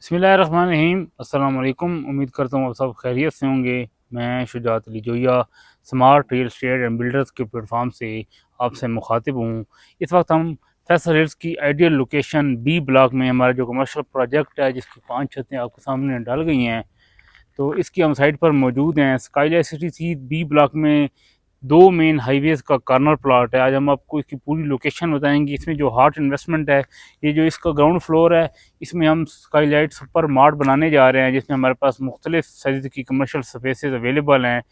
बिस्मिल्लाहिर्रहमानिर्रहीम। अस्सलाम वालेकुम। उम्मीद करता हूँ आप सब खैरियत से होंगे। मैं Shujaat Ali Zoya smart real estate and builders के प्लेटफॉर्म से आपसे मुखातिब हूँ। इस वक्त हम फैसल हिल्स की आइडियल लोकेशन बी ब्लॉक में हमारा जो कमर्शियल प्रोजेक्ट है, जिसकी 5 छतें आपके सामने डल गई हैं, तो इसकी हम साइट पर मौजूद हैं। स्काईलाइट सिटी थी बी ब्लॉक में 2 मेन हाईवेज़ का कॉर्नर प्लॉट है। आज हम आपको इसकी पूरी लोकेशन बताएंगे। इसमें जो हार्ट इन्वेस्टमेंट है, ये जो इसका ग्राउंड फ्लोर है, इसमें हम स्काईलाइट सुपर मार्ट बनाने जा रहे हैं, जिसमें हमारे पास मुख्तलिफ साइज़ की कमर्शियल स्पेसेस अवेलेबल हैं।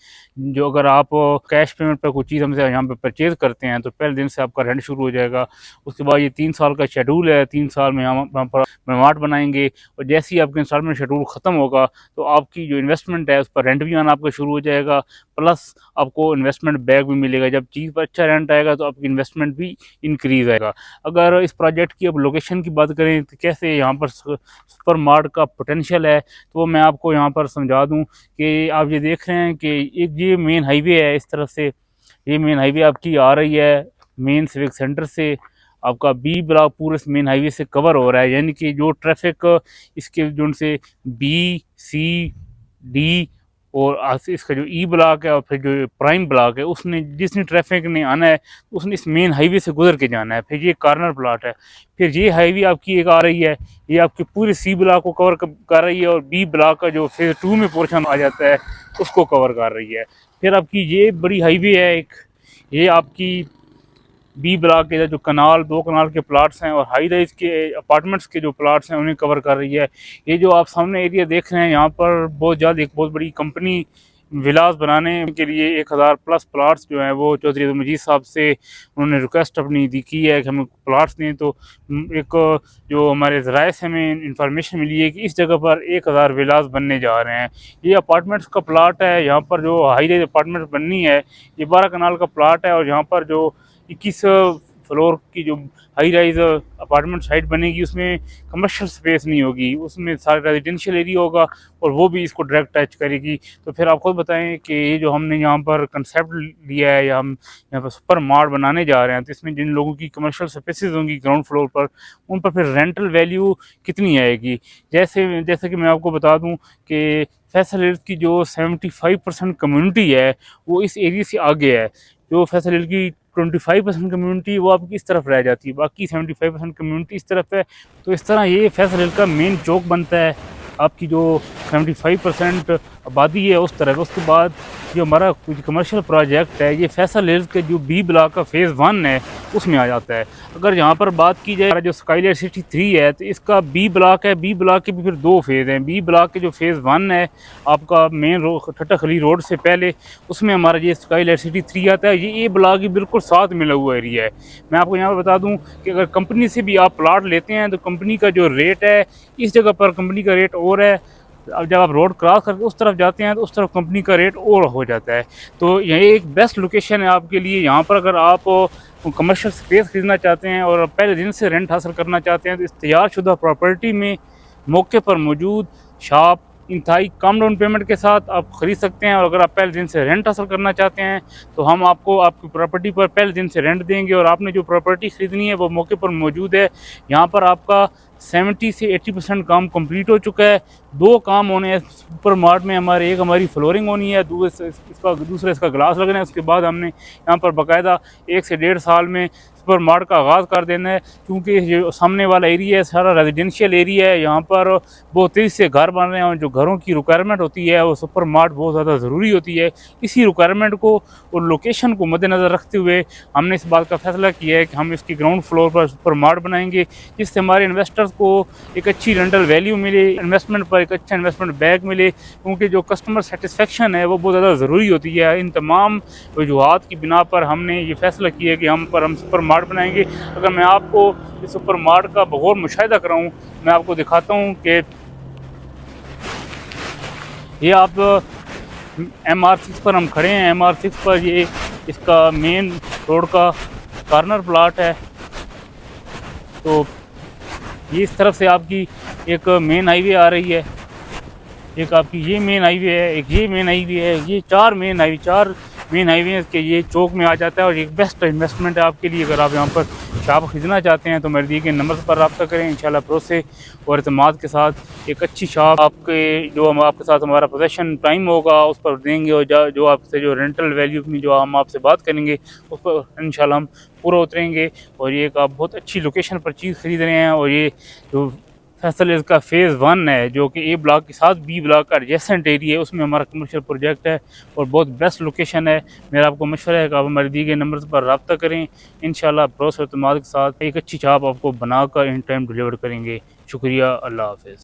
जो अगर आप कैश पेमेंट पर कोई चीज़ हमसे यहाँ पर परचेज़ करते हैं तो पहले दिन से आपका रेंट शुरू हो जाएगा। उसके बाद ये 3 साल का शेड्यूल है। 3 साल में हम वहाँ पर मार्ट बनाएंगे, और जैसे ही आपका इंस्टॉलमेंट शेड्यूल ख़त्म होगा तो आपकी जो इन्वेस्टमेंट है उस पर रेंट भी आना आपका शुरू हो जाएगा, प्लस आपको इन्वेस्टमेंट बैक भी मिलेगा। जब चीज़ पर अच्छा रेंट आएगा तो आपकी इन्वेस्टमेंट भी इंक्रीज़ आएगा। अगर इस प्रोजेक्ट की अब लोकेशन की बात करें तो कैसे यहाँ पर सुपर मार्ट का पोटेंशियल है, तो वो मैं आपको यहाँ पर समझा दूँ कि आप ये देख रहे हैं कि एक ये मेन हाईवे है। इस तरफ से ये मेन हाईवे आपकी आ रही है, मेन सिविक सेंटर से आपका बी ब्लॉक पूरे मेन हाईवे से कवर हो रहा है। यानी कि जो ट्रैफिक इसके जो से बी सी डी और इसका जो ई ब्लॉक है और फिर जो प्राइम ब्लॉक है, उसने जिसने ट्रैफिक ने आना है उसने इस मेन हाईवे से गुजर के जाना है। फिर ये कॉर्नर प्लॉट है। फिर ये हाईवे आपकी एक आ रही है, ये आपके पूरे सी ब्लॉक को कवर कर रही है, और बी ब्लॉक का जो फेज 2 में पोर्शन आ जाता है उसको कवर कर रही है। फिर आपकी ये बड़ी हाईवे है एक, ये आपकी बी ब्लॉक के जो कनाल 2 कनाल के प्लाट्स हैं और हाई राइज के अपार्टमेंट्स के जो प्लाट्स हैं उन्हें कवर कर रही है। ये जो आप सामने एरिया देख रहे हैं, यहाँ पर बहुत जल्द एक बहुत बड़ी कंपनी विलास बनाने के लिए 1000+ प्लाट्स जो हैं वो चौधरी अब्दुल मजीद साहब से उन्होंने रिक्वेस्ट अपनी दी की है कि हमें प्लाट्स दें। तो एक जो हमारे ज़राए से हमें इंफॉर्मेशन मिली है कि इस जगह पर 1000 विलास बनने जा रहे हैं। ये अपार्टमेंट्स का प्लाट है। यहाँ पर जो हाई राइज अपार्टमेंट्स बननी है, ये 12 कनाल का प्लाट है, और यहाँ पर जो 21 फ्लोर की जो हाई राइज अपार्टमेंट साइट बनेगी उसमें कमर्शियल स्पेस नहीं होगी, उसमें सारा रेजिडेंशियल एरिया होगा, और वो भी इसको डायरेक्ट टच करेगी। तो फिर आप खुद बताएं कि ये जो हमने यहाँ पर कंसेप्ट लिया है या हम यहाँ पर सुपर मार्ट बनाने जा रहे हैं, तो इसमें जिन लोगों की कमर्शियल स्पेसेस होंगी ग्राउंड फ्लोर पर, उन पर फिर रेंटल वैल्यू कितनी आएगी। जैसे कि मैं आपको बता दूँ कि फैसल हिल्स की जो 75% कम्युनिटी है वो इस एरिया से आगे है। जो फैसल हिल्स की 25% कम्युनिटी वो आपकी इस तरफ रह जाती है, बाकी 75% कम्युनिटी इस तरफ है। तो इस तरह ये फैसल हिल का मेन चौक बनता है। आपकी जो 75% आबादी है उस तरफ। उसके बाद जो हमारा कुछ कमर्शियल प्रोजेक्ट है, ये फैसल हिल्स के जो बी ब्लॉक का फेज़ 1 है उसमें आ जाता है। अगर यहाँ पर बात की जाए जो स्काईलाइट सिटी 3 है, तो इसका बी ब्लॉक है। बी ब्लॉक के भी फिर 2 फेज़ हैं। बी ब्लॉक के जो फेज़ 1 है आपका मेन रोड ठट्टा खली रोड से पहले, उसमें हमारा ये स्काईलाइट सिटी 3 आता है। ये ब्लॉक ही बिल्कुल साथ मिला हुआ एरिया है। मैं आपको यहाँ पर बता दूँ कि अगर कंपनी से भी आप प्लाट लेते हैं तो कंपनी का जो रेट है, इस जगह पर कंपनी का रेट और है, अब जब आप रोड क्रॉस करके उस तरफ जाते हैं तो उस तरफ कंपनी का रेट और हो जाता है। तो ये एक बेस्ट लोकेशन है आपके लिए। यहाँ पर अगर आप कमर्शियल स्पेस खरीदना चाहते हैं और पहले दिन से रेंट हासिल करना चाहते हैं, तो इस तैयार शुदा प्रॉपर्टी में मौके पर मौजूद शॉप इंतहाई कम डाउन पेमेंट के साथ आप ख़रीद सकते हैं। और अगर आप पहले दिन से रेंट हासिल करना चाहते हैं तो हम आपको आपकी प्रॉपर्टी पर पहले दिन से रेंट देंगे, और आपने जो प्रॉपर्टी ख़रीदनी है वो मौके पर मौजूद है। यहाँ पर आपका 70 से 80% काम कंप्लीट हो चुका है। 2 काम होने हैं सुपर मार्ट में हमारे। एक हमारी फ्लोरिंग होनी है, दूसरा इसका ग्लास लगना है। उसके बाद हमने यहाँ पर बाकायदा 1 से 1.5 साल में सुपर मार्ट का आगाज़ कर देना है, क्योंकि जो सामने वाला एरिया है सारा रेजिडेंशियल एरिया है। यहाँ पर बहुत तेज़ी से घर बन रहे हैं, और जो घरों की रिक्वायरमेंट होती है वो सुपर मार्ट बहुत ज़्यादा ज़रूरी होती है। इसी रिक्वायरमेंट को और लोकेशन को मद्देनज़र रखते हुए हमने इस बात का फैसला किया है कि हम इसकी ग्राउंड फ्लोर पर सुपर मार्ट बनाएंगे, जिससे हमारे इन्वेस्टर्स को एक अच्छी रेंटल वैल्यू मिले, इन्वेस्टमेंट पर एक अच्छा इन्वेस्टमेंट बैक मिले, क्योंकि जो कस्टमर सेटिस्फेक्शन है वो बहुत ज़्यादा ज़रूरी होती है। इन तमाम वजूहात की बिना पर हमने ये फैसला किया है कि हम सुपर मार्ट बनाएंगे। अगर मैं आपको इस सुपर मार्ट का बगौर मुशाहिदा कराऊँ, मैं आपको दिखाता हूँ कि ये आप MR6 पर हम खड़े हैं। MR6 पर ये इसका मेन रोड का कॉर्नर प्लाट है। तो ये इस तरफ से आपकी एक मेन हाईवे आ रही है, एक आपकी ये मेन हाईवे है, एक ये मेन हाईवे है, ये 4 मेन हाईवे, 4 मेन हाईवे के ये चौक में आ जाता है और एक बेस्ट इन्वेस्टमेंट है आपके लिए। अगर आप यहाँ पर शॉप ख़रीदना चाहते हैं तो मेरे दिए गए नंबर पर रब्ता करें। इंशाल्लाह भरोसे और अतमाद के साथ एक अच्छी शॉप आपके जो हम आपके साथ हमारा पोजेसन टाइम होगा उस पर देंगे, और जो आपसे जो रेंटल वैल्यू की जो हम आपसे बात करेंगे उस पर इंशाल्लाह हम पूरा उतरेंगे। और ये एक आप बहुत अच्छी लोकेशन पर चीज़ ख़रीद रहे हैं। और ये जो फैसल इसका फ़ेज़ 1 है जो कि ए ब्लॉक के साथ बी ब्लॉक का एडजेसेंट एरिया है, उसमें हमारा कमर्शियल प्रोजेक्ट है और बहुत बेस्ट लोकेशन है। मेरा आपको मशवरा है कि आप हमारे दिए गए नंबर पर रब्ता करें। इंशाल्लाह भरोसे और एतमाद के साथ एक अच्छी शॉप आपको बनाकर इन टाइम डिलीवर करेंगे। शुक्रिया, अल्लाह हाफ़िज़।